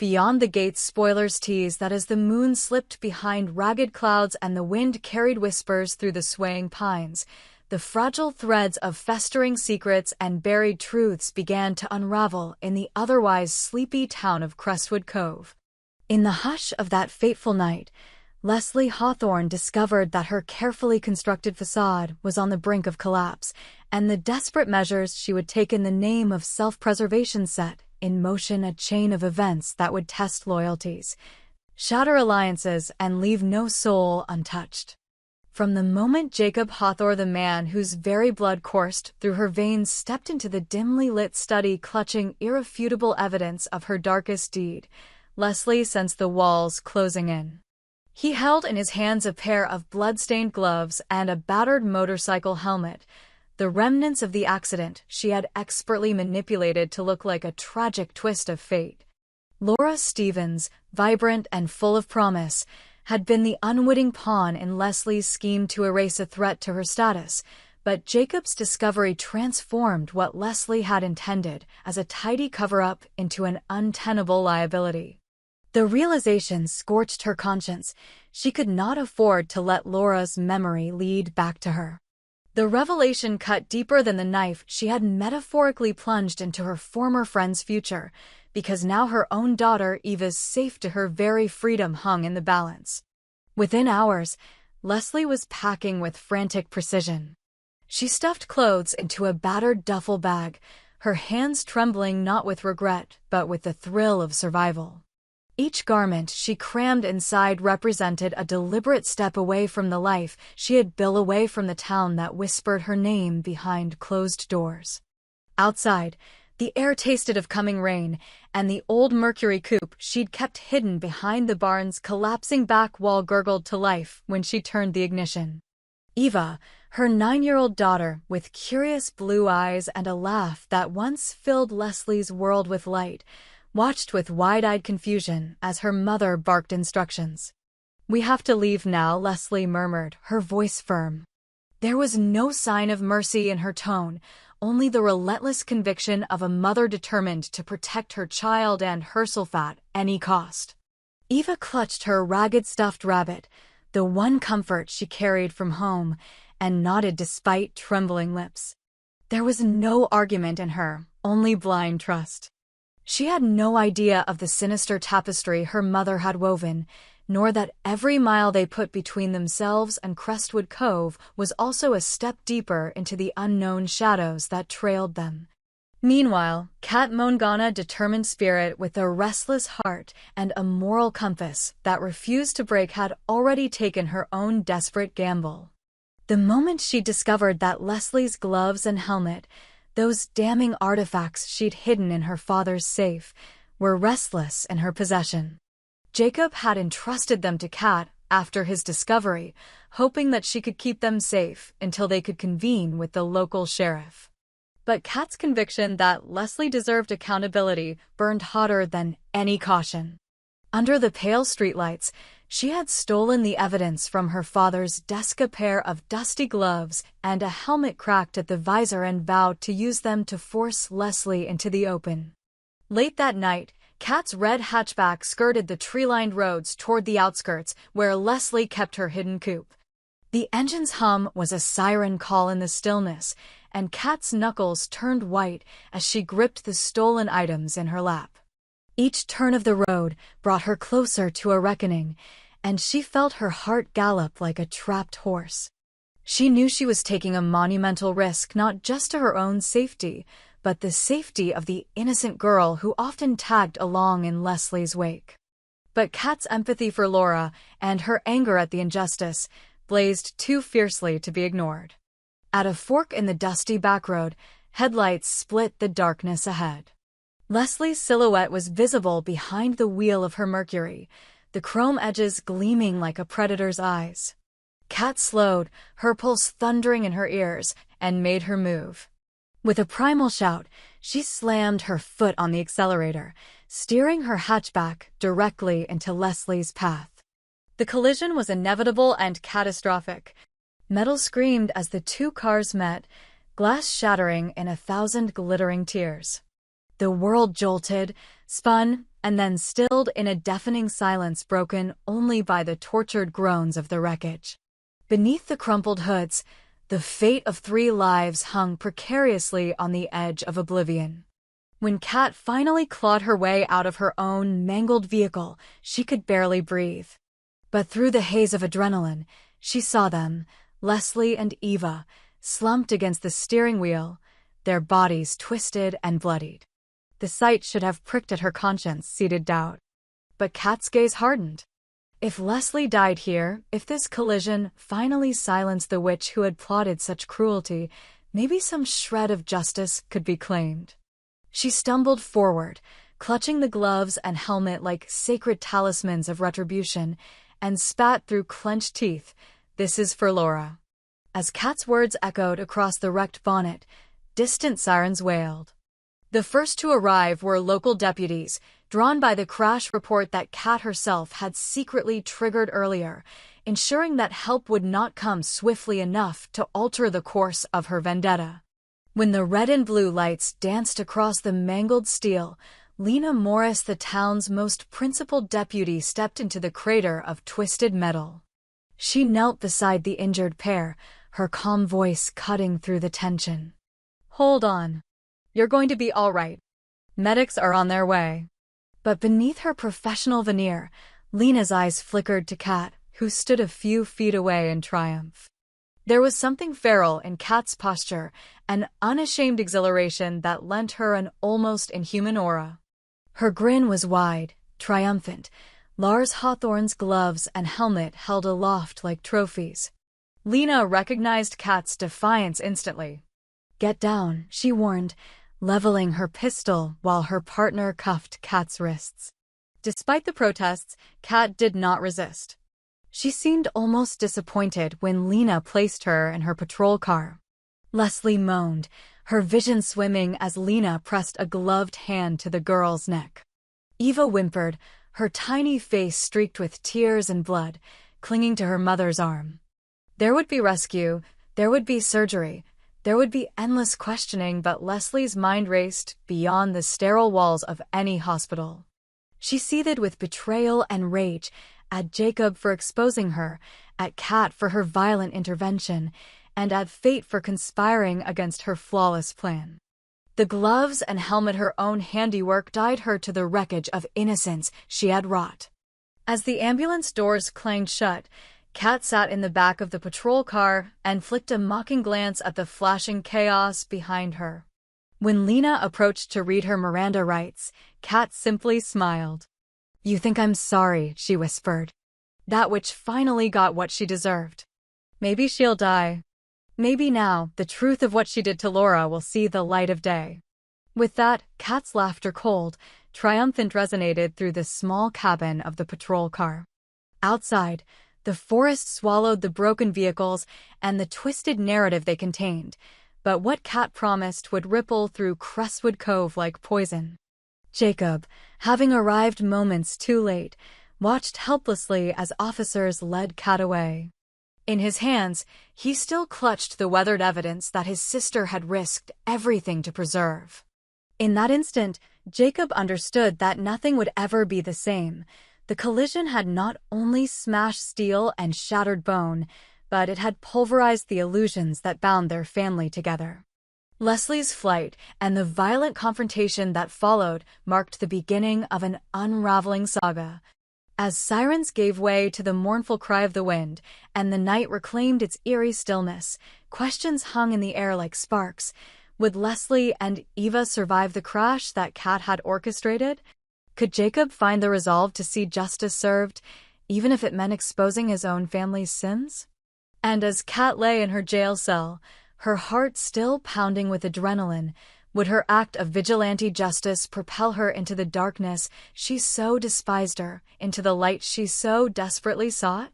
Beyond the gates, spoilers tease that as the moon slipped behind ragged clouds and the wind carried whispers through the swaying pines, the fragile threads of festering secrets and buried truths began to unravel in the otherwise sleepy town of Crestwood Cove. In the hush of that fateful night, Leslie Hawthorne discovered that her carefully constructed facade was on the brink of collapse, and the desperate measures she would take in the name of self-preservation set in motion a chain of events that would test loyalties, shatter alliances, and leave no soul untouched. From the moment Jacob Hawthorne, the man whose very blood coursed through her veins, stepped into the dimly lit study clutching irrefutable evidence of her darkest deed, Leslie sensed the walls closing in. He held in his hands a pair of blood-stained gloves and a battered motorcycle helmet, the remnants of the accident she had expertly manipulated to look like a tragic twist of fate. Laura Stevens, vibrant and full of promise, had been the unwitting pawn in Leslie's scheme to erase a threat to her status, but Jacob's discovery transformed what Leslie had intended as a tidy cover-up into an untenable liability. The realization scorched her conscience. She could not afford to let Laura's memory lead back to her. The revelation cut deeper than the knife she had metaphorically plunged into her former friend's future, because now her own daughter Eva's safe to her very freedom hung in the balance. Within hours, Leslie was packing with frantic precision. She stuffed clothes into a battered duffel bag, her hands trembling not with regret but with the thrill of survival. Each garment she crammed inside represented a deliberate step away from the life she had built, away from the town that whispered her name behind closed doors. Outside, the air tasted of coming rain, and the old Mercury coupe she'd kept hidden behind the barn's collapsing back wall gurgled to life when she turned the ignition. Eva, her 9-year-old daughter, with curious blue eyes and a laugh that once filled Leslie's world with light, watched with wide-eyed confusion as her mother barked instructions. "We have to leave now," Leslie murmured, her voice firm. There was no sign of mercy in her tone, only the relentless conviction of a mother determined to protect her child and herself at any cost. Eva clutched her ragged stuffed rabbit, the one comfort she carried from home, and nodded despite trembling lips. There was no argument in her, only blind trust. She had no idea of the sinister tapestry her mother had woven, nor that every mile they put between themselves and Crestwood Cove was also a step deeper into the unknown shadows that trailed them. Meanwhile, Kat Mongana, determined spirit with a restless heart and a moral compass that refused to break, had already taken her own desperate gamble. The moment she discovered that Leslie's gloves and helmet, those damning artifacts she'd hidden in her father's safe, were restless in her possession. Jacob had entrusted them to Kat after his discovery, hoping that she could keep them safe until they could convene with the local sheriff. But Kat's conviction that Leslie deserved accountability burned hotter than any caution. Under the pale streetlights, she had stolen the evidence from her father's desk, a pair of dusty gloves and a helmet cracked at the visor, and vowed to use them to force Leslie into the open. Late that night, Kat's red hatchback skirted the tree-lined roads toward the outskirts where Leslie kept her hidden coupe. The engine's hum was a siren call in the stillness, and Kat's knuckles turned white as she gripped the stolen items in her lap. Each turn of the road brought her closer to a reckoning, and she felt her heart gallop like a trapped horse. She knew she was taking a monumental risk, not just to her own safety, but the safety of the innocent girl who often tagged along in Leslie's wake. But Kat's empathy for Laura and her anger at the injustice blazed too fiercely to be ignored. At a fork in the dusty backroad, headlights split the darkness ahead. Leslie's silhouette was visible behind the wheel of her Mercury, the chrome edges gleaming like a predator's eyes. Kat slowed, her pulse thundering in her ears, and made her move. With a primal shout, she slammed her foot on the accelerator, steering her hatchback directly into Leslie's path. The collision was inevitable and catastrophic. Metal screamed as the two cars met, glass shattering in 1,000 glittering tears. The world jolted, spun, and then stilled in a deafening silence broken only by the tortured groans of the wreckage. Beneath the crumpled hoods, the fate of 3 lives hung precariously on the edge of oblivion. When Kat finally clawed her way out of her own mangled vehicle, she could barely breathe. But through the haze of adrenaline, she saw them, Leslie and Eva, slumped against the steering wheel, their bodies twisted and bloodied. The sight should have pricked at her conscience, seeded doubt. But Kat's gaze hardened. If Leslie died here, if this collision finally silenced the witch who had plotted such cruelty, maybe some shred of justice could be claimed. She stumbled forward, clutching the gloves and helmet like sacred talismans of retribution, and spat through clenched teeth, "This is for Laura." As Kat's words echoed across the wrecked bonnet, distant sirens wailed. The first to arrive were local deputies, drawn by the crash report that Kat herself had secretly triggered earlier, ensuring that help would not come swiftly enough to alter the course of her vendetta. When the red and blue lights danced across the mangled steel, Lena Morris, the town's most principled deputy, stepped into the crater of twisted metal. She knelt beside the injured pair, her calm voice cutting through the tension. "Hold on. You're going to be all right. Medics are on their way." But beneath her professional veneer, Lena's eyes flickered to Kat, who stood a few feet away in triumph. There was something feral in Kat's posture, an unashamed exhilaration that lent her an almost inhuman aura. Her grin was wide, triumphant, Lars Hawthorne's gloves and helmet held aloft like trophies. Lena recognized Kat's defiance instantly. "Get down," she warned, leveling her pistol while her partner cuffed Kat's wrists. Despite the protests, Kat did not resist. She seemed almost disappointed when Lena placed her in her patrol car. Leslie moaned, her vision swimming as Lena pressed a gloved hand to the girl's neck. Eva whimpered, her tiny face streaked with tears and blood, clinging to her mother's arm. There would be rescue, there would be surgery, there would be endless questioning, but Leslie's mind raced beyond the sterile walls of any hospital. She seethed with betrayal and rage, at Jacob for exposing her, at Kat for her violent intervention, and at fate for conspiring against her flawless plan. The gloves and helmet, her own handiwork, tied her to the wreckage of innocence she had wrought. As the ambulance doors clanged shut, Kat sat in the back of the patrol car and flicked a mocking glance at the flashing chaos behind her. When Lena approached to read her Miranda rights, Kat simply smiled. "You think I'm sorry," she whispered. That witch finally got what she deserved. Maybe she'll die. Maybe now, the truth of what she did to Laura will see the light of day. With that, Kat's laughter, cold, triumphant, resonated through the small cabin of the patrol car. Outside, the forest swallowed the broken vehicles and the twisted narrative they contained, but what Kat promised would ripple through Crestwood Cove like poison. Jacob, having arrived moments too late, watched helplessly as officers led Kat away. In his hands, he still clutched the weathered evidence that his sister had risked everything to preserve. In that instant, Jacob understood that nothing would ever be the same. The collision had not only smashed steel and shattered bone, but it had pulverized the illusions that bound their family together. Leslie's flight and the violent confrontation that followed marked the beginning of an unraveling saga. As sirens gave way to the mournful cry of the wind, and the night reclaimed its eerie stillness, questions hung in the air like sparks. Would Leslie and Eva survive the crash that Kat had orchestrated? Could Jacob find the resolve to see justice served, even if it meant exposing his own family's sins? And as Kat lay in her jail cell, her heart still pounding with adrenaline, would her act of vigilante justice propel her into the darkness she so despised, her into the light she so desperately sought?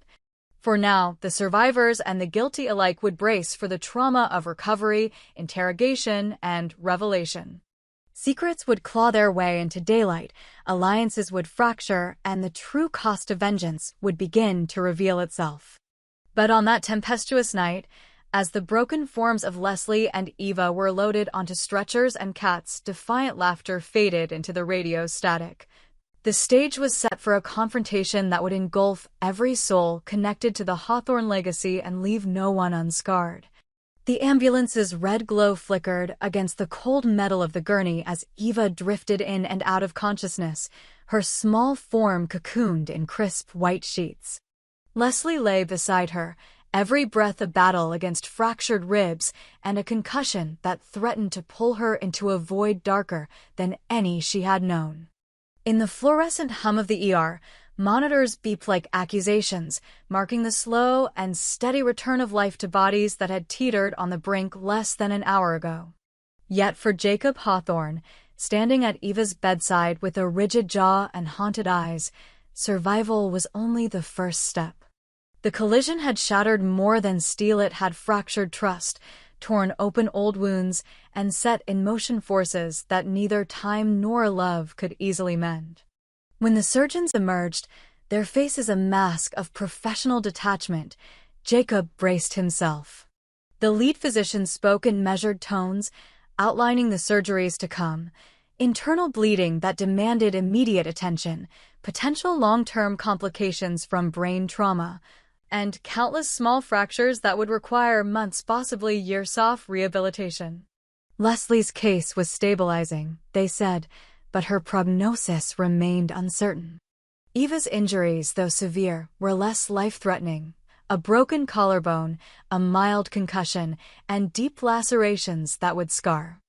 For now, the survivors and the guilty alike would brace for the trauma of recovery, interrogation, and revelation. Secrets would claw their way into daylight, alliances would fracture, and the true cost of vengeance would begin to reveal itself. But on that tempestuous night, as the broken forms of Leslie and Eva were loaded onto stretchers and Kat's defiant laughter faded into the radio static, The stage was set for a confrontation that would engulf every soul connected to the Hawthorne legacy and leave no one unscarred. The ambulance's red glow flickered against the cold metal of the gurney as Eva drifted in and out of consciousness, her small form cocooned in crisp white sheets. Leslie lay beside her, every breath a battle against fractured ribs and a concussion that threatened to pull her into a void darker than any she had known. In the fluorescent hum of the ER, monitors beeped like accusations, marking the slow and steady return of life to bodies that had teetered on the brink less than an hour ago. Yet for Jacob Hawthorne, standing at Eva's bedside with a rigid jaw and haunted eyes, survival was only the first step. The collision had shattered more than steel. It had fractured trust, torn open old wounds, and set in motion forces that neither time nor love could easily mend. When the surgeons emerged, their faces a mask of professional detachment, Jacob braced himself. The lead physician spoke in measured tones, outlining the surgeries to come: internal bleeding that demanded immediate attention, potential long-term complications from brain trauma, and countless small fractures that would require months, possibly years of rehabilitation. Leslie's case was stabilizing, they said, but her prognosis remained uncertain. Eva's injuries, though severe, were less life-threatening: a broken collarbone, a mild concussion, and deep lacerations that would scar.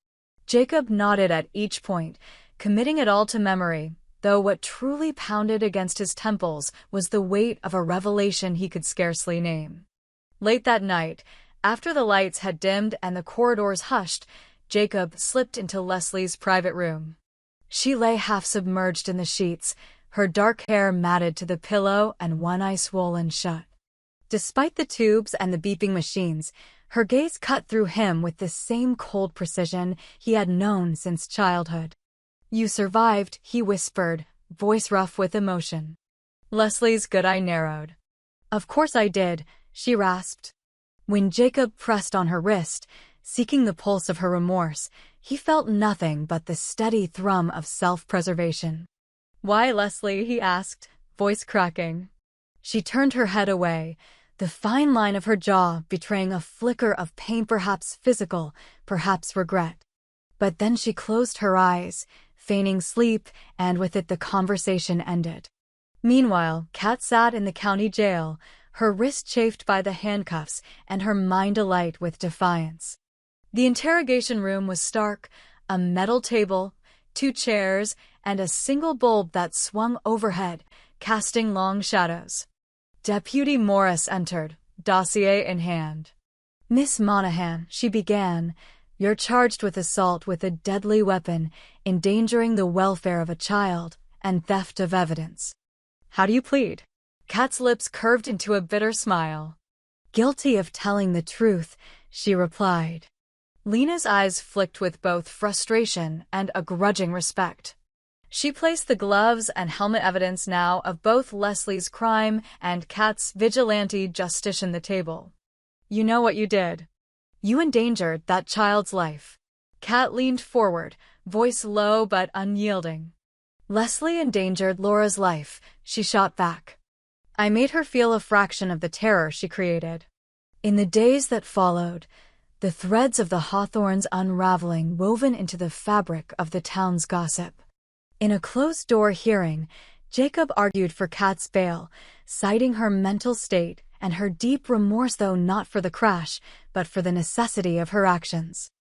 Jacob nodded at each point, committing it all to memory, though what truly pounded against his temples was the weight of a revelation he could scarcely name. Late that night, after the lights had dimmed and the corridors hushed, Jacob slipped into Leslie's private room. She lay half submerged in the sheets, her dark hair matted to the pillow and one eye swollen shut. Despite the tubes and the beeping machines, her gaze cut through him with the same cold precision he had known since childhood. "You survived," he whispered, voice rough with emotion. Leslie's good eye narrowed. "Of course I did," she rasped. When Jacob pressed on her wrist, seeking the pulse of her remorse, he felt nothing but the steady thrum of self-preservation. "Why, Leslie?" he asked, voice cracking. She turned her head away, the fine line of her jaw betraying a flicker of pain, perhaps physical, perhaps regret. But then she closed her eyes, feigning sleep, and with it the conversation ended. Meanwhile, Kat sat in the county jail, her wrist chafed by the handcuffs and her mind alight with defiance. The interrogation room was stark: a metal table, 2 chairs, and a single bulb that swung overhead, casting long shadows. Deputy Morris entered, dossier in hand. "Miss Monahan," she began, "you're charged with assault with a deadly weapon, endangering the welfare of a child, and theft of evidence." "How do you plead?" Kat's lips curved into a bitter smile. "Guilty of telling the truth," she replied. Lena's eyes flicked with both frustration and a grudging respect. She placed the gloves and helmet evidence now of both Leslie's crime and Kat's vigilante justice on the table. "You know what you did. You endangered that child's life." Kat leaned forward, voice low but unyielding. "Leslie endangered Laura's life," she shot back. "I made her feel a fraction of the terror she created." In the days that followed, the threads of the Hawthorns unraveling woven into the fabric of the town's gossip. In a closed-door hearing, Jacob argued for Kat's bail, citing her mental state and her deep remorse, though not for the crash, but for the necessity of her actions.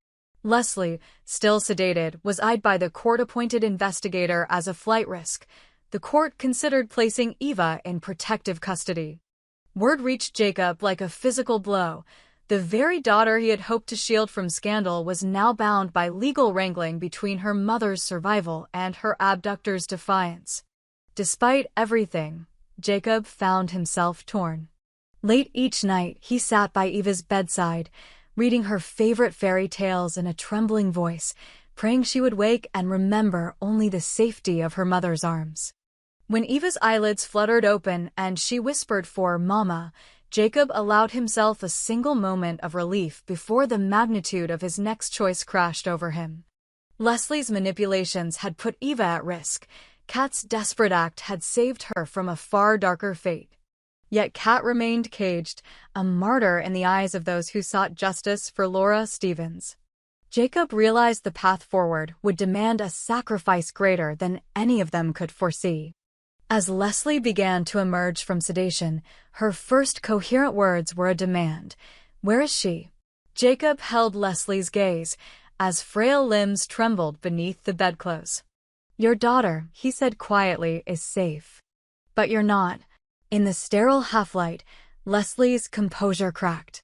Leslie, still sedated, was eyed by the court-appointed investigator as a flight risk. The court considered placing Eva in protective custody. Word reached Jacob like a physical blow. The very daughter he had hoped to shield from scandal was now bound by legal wrangling between her mother's survival and her abductor's defiance. Despite everything, Jacob found himself torn. Late each night, he sat by Eva's bedside, reading her favorite fairy tales in a trembling voice, praying she would wake and remember only the safety of her mother's arms. When Eva's eyelids fluttered open and she whispered for "Mama," Jacob allowed himself a single moment of relief before the magnitude of his next choice crashed over him. Leslie's manipulations had put Eva at risk. Kat's desperate act had saved her from a far darker fate. Yet Kat remained caged, a martyr in the eyes of those who sought justice for Laura Stevens. Jacob realized the path forward would demand a sacrifice greater than any of them could foresee. As Leslie began to emerge from sedation, her first coherent words were a demand. "Where is she?" Jacob held Leslie's gaze, as frail limbs trembled beneath the bedclothes. "Your daughter," he said quietly, "is safe. But you're not." In the sterile half-light, Leslie's composure cracked.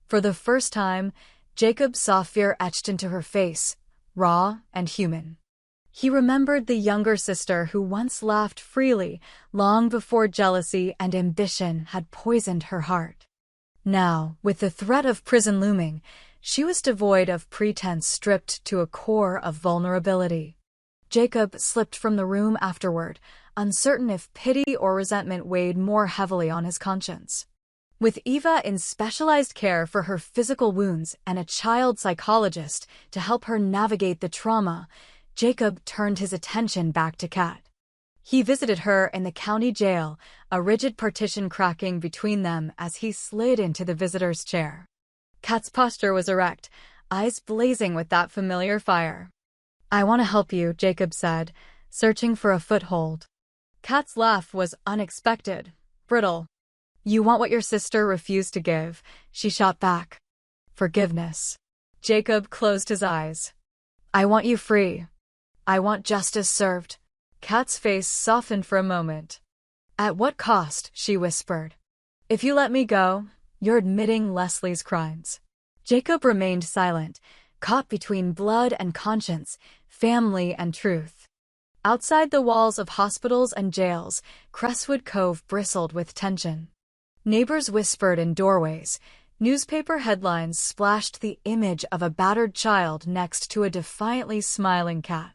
For the first time, Jacob saw fear etched into her face, raw and human. He remembered the younger sister who once laughed freely, long before jealousy and ambition had poisoned her heart. Now, with the threat of prison looming, she was devoid of pretense, stripped to a core of vulnerability. Jacob slipped from the room afterward, uncertain if pity or resentment weighed more heavily on his conscience. With Eva in specialized care for her physical wounds and a child psychologist to help her navigate the trauma, Jacob turned his attention back to Kat. He visited her in the county jail, a rigid partition cracking between them as he slid into the visitor's chair. Kat's posture was erect, eyes blazing with that familiar fire. "I want to help you," Jacob said, searching for a foothold. Kat's laugh was unexpected, brittle. "You want what your sister refused to give," she shot back. "Forgiveness." Jacob closed his eyes. "I want you free. I want justice served." Kat's face softened for a moment. "At what cost?" she whispered. "If you let me go, you're admitting Leslie's crimes." Jacob remained silent, caught between blood and conscience, family and truth. Outside the walls of hospitals and jails, Crestwood Cove bristled with tension. Neighbors whispered in doorways. Newspaper headlines splashed the image of a battered child next to a defiantly smiling Kat.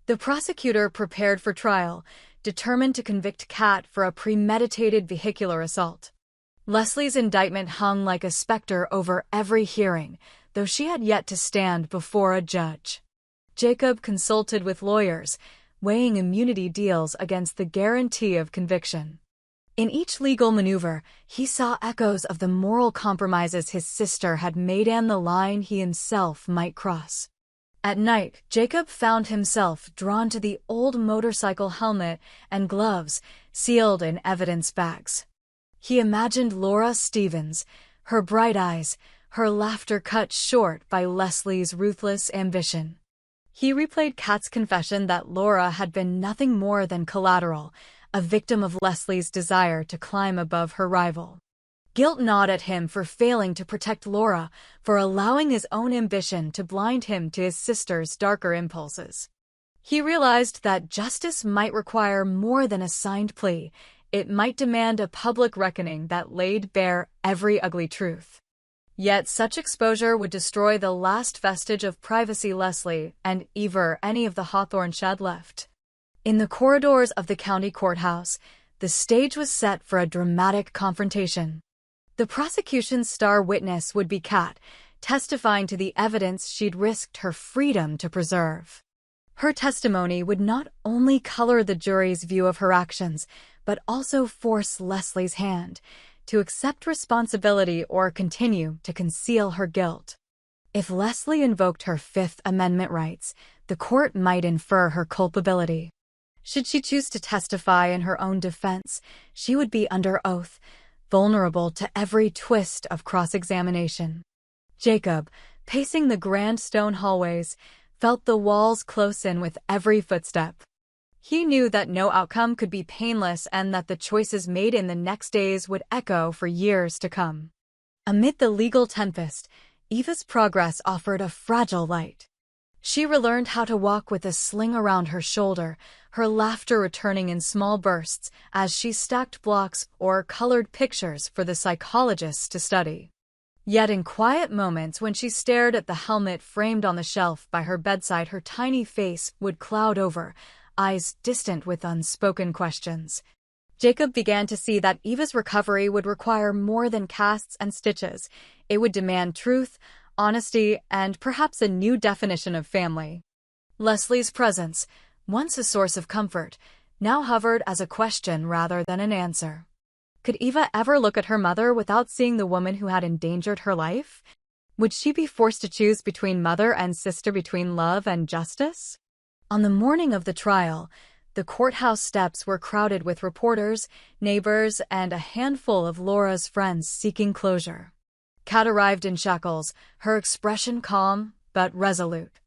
The prosecutor prepared for trial, determined to convict Kat for a premeditated vehicular assault. Leslie's indictment hung like a specter over every hearing, though she had yet to stand before a judge. Jacob consulted with lawyers, weighing immunity deals against the guarantee of conviction. In each legal maneuver, he saw echoes of the moral compromises his sister had made and the line he himself might cross. At night, Jacob found himself drawn to the old motorcycle helmet and gloves, sealed in evidence bags. He imagined Laura Stevens, her bright eyes, her laughter cut short by Leslie's ruthless ambition. He replayed Kat's confession that Laura had been nothing more than collateral, a victim of Leslie's desire to climb above her rival. Guilt gnawed at him for failing to protect Laura, for allowing his own ambition to blind him to his sister's darker impulses. He realized that justice might require more than a signed plea. It might demand a public reckoning that laid bare every ugly truth. Yet such exposure would destroy the last vestige of privacy Leslie and Eva any of the Hawthorne shed left. In the corridors of the county courthouse, the stage was set for a dramatic confrontation. The prosecution's star witness would be Kat, testifying to the evidence she'd risked her freedom to preserve. Her testimony would not only color the jury's view of her actions, but also force Leslie's hand to accept responsibility or continue to conceal her guilt. If Leslie invoked her Fifth Amendment rights, the court might infer her culpability. Should she choose to testify in her own defense, she would be under oath, vulnerable to every twist of cross-examination. Jacob, pacing the grand stone hallways, felt the walls close in with every footstep. He knew that no outcome could be painless and that the choices made in the next days would echo for years to come. Amid the legal tempest, Eva's progress offered a fragile light. She relearned how to walk with a sling around her shoulder, her laughter returning in small bursts as she stacked blocks or colored pictures for the psychologists to study. Yet in quiet moments when she stared at the helmet framed on the shelf by her bedside, her tiny face would cloud over, eyes distant with unspoken questions. Jacob began to see that Eva's recovery would require more than casts and stitches. It would demand truth, honesty, and perhaps a new definition of family. Leslie's presence, once a source of comfort, now hovered as a question rather than an answer. Could Eva ever look at her mother without seeing the woman who had endangered her life? Would she be forced to choose between mother and sister, between love and justice? On the morning of the trial, the courthouse steps were crowded with reporters, neighbors, and a handful of Laura's friends seeking closure. Kat arrived in shackles, her expression calm but resolute.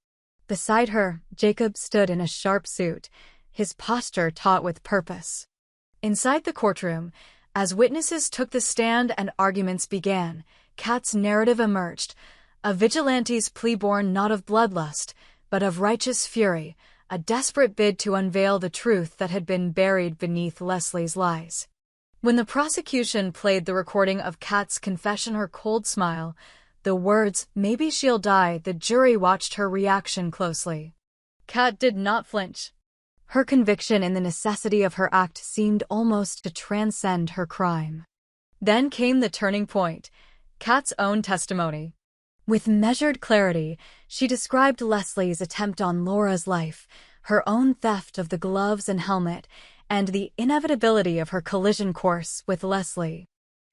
Beside her, Jacob stood in a sharp suit, his posture taut with purpose. Inside the courtroom, as witnesses took the stand and arguments began, Kat's narrative emerged, a vigilante's plea born not of bloodlust, but of righteous fury, a desperate bid to unveil the truth that had been buried beneath Leslie's lies. When the prosecution played the recording of Kat's confession, her cold smile, the words, "Maybe she'll die," the jury watched her reaction closely. Kat did not flinch. Her conviction in the necessity of her act seemed almost to transcend her crime. Then came the turning point, Kat's own testimony. With measured clarity, she described Leslie's attempt on Laura's life, her own theft of the gloves and helmet, and the inevitability of her collision course with Leslie.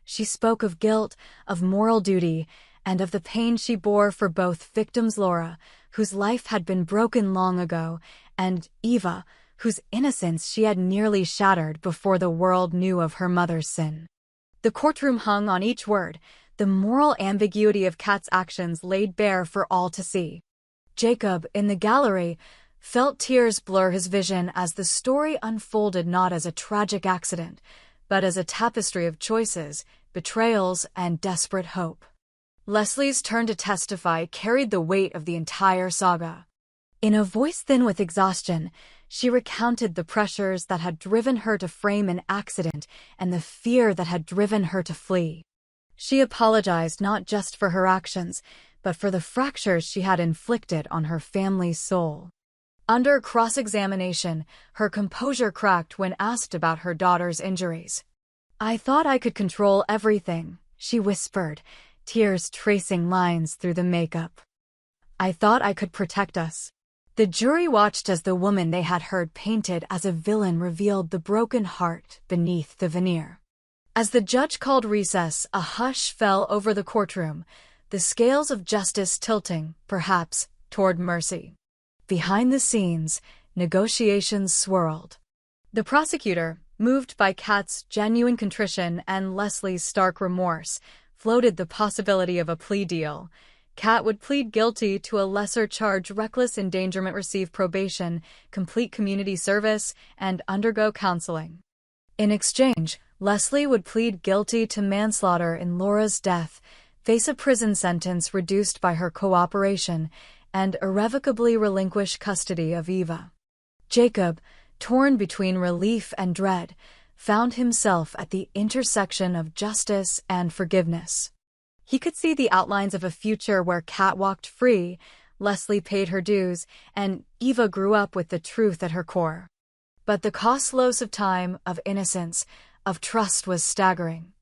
She spoke of guilt, of moral duty, and of the pain she bore for both victims: Laura, whose life had been broken long ago, and Eva, whose innocence she had nearly shattered before the world knew of her mother's sin. The courtroom hung on each word, the moral ambiguity of Kat's actions laid bare for all to see. Jacob, in the gallery, felt tears blur his vision as the story unfolded, not as a tragic accident, but as a tapestry of choices, betrayals, and desperate hope. Leslie's turn to testify carried the weight of the entire saga. In a voice thin with exhaustion, she recounted the pressures that had driven her to frame an accident and the fear that had driven her to flee. She apologized not just for her actions, but for the fractures she had inflicted on her family's soul. Under cross-examination, her composure cracked when asked about her daughter's injuries. "I thought I could control everything," she whispered, tears tracing lines through the makeup. "I thought I could protect us." The jury watched as the woman they had heard painted as a villain revealed the broken heart beneath the veneer. As the judge called recess, a hush fell over the courtroom, the scales of justice tilting, perhaps, toward mercy. Behind the scenes, negotiations swirled. The prosecutor, moved by Kat's genuine contrition and Leslie's stark remorse, floated the possibility of a plea deal. Kat would plead guilty to a lesser charge: reckless endangerment, receive probation, complete community service, and undergo counseling. In exchange, Leslie would plead guilty to manslaughter in Laura's death, face a prison sentence reduced by her cooperation, and irrevocably relinquish custody of Eva. Jacob, torn between relief and dread, found himself at the intersection of justice and forgiveness. He could see the outlines of a future where Kat walked free, Leslie paid her dues, and Eva grew up with the truth at her core. But the cost loss of time, of innocence, of trust was staggering.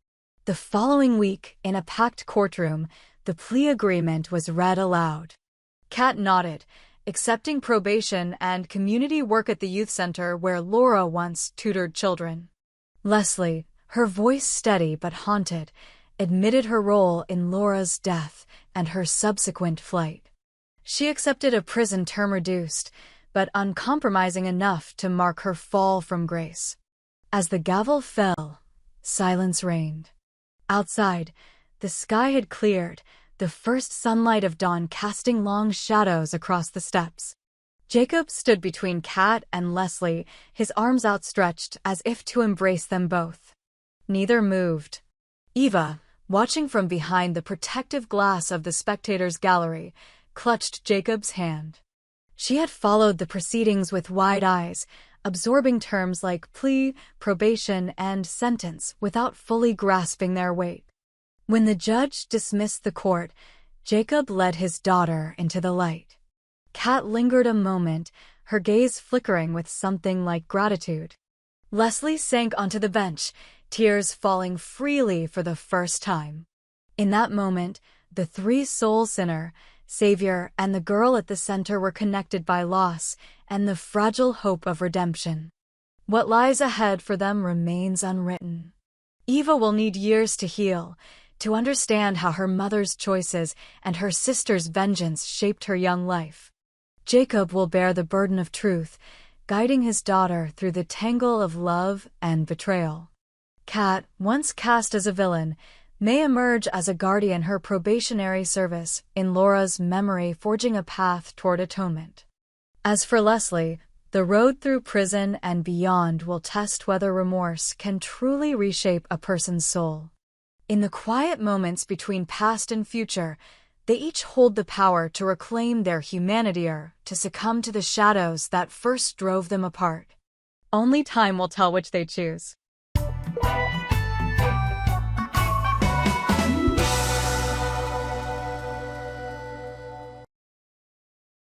The following week, in a packed courtroom, the plea agreement was read aloud. Kat nodded, accepting probation and community work at the youth center where Laura once tutored children. Leslie, her voice steady but haunted, admitted her role in Laura's death and her subsequent flight. She accepted a prison term reduced, but uncompromising enough to mark her fall from grace. As the gavel fell, silence reigned. Outside, the sky had cleared, the first sunlight of dawn casting long shadows across the steps. Jacob stood between Kat and Leslie, his arms outstretched as if to embrace them both. Neither moved. Eva, watching from behind the protective glass of the spectators' gallery, clutched Jacob's hand. She had followed the proceedings with wide eyes, absorbing terms like plea, probation, and sentence without fully grasping their weight. When the judge dismissed the court, Jacob led his daughter into the light. Kat lingered a moment, her gaze flickering with something like gratitude. Leslie sank onto the bench, tears falling freely for the first time. In that moment, the three soul sinner, Savior, and the girl at the center were connected by loss and the fragile hope of redemption. What lies ahead for them remains unwritten. Eva will need years to heal, to understand how her mother's choices and her sister's vengeance shaped her young life. Jacob will bear the burden of truth, guiding his daughter through the tangle of love and betrayal. Kat, once cast as a villain, may emerge as a guardian her probationary service in Laura's memory, forging a path toward atonement. As for Leslie, the road through prison and beyond will test whether remorse can truly reshape a person's soul. In the quiet moments between past and future, they each hold the power to reclaim their humanity or to succumb to the shadows that first drove them apart. Only time will tell which they choose.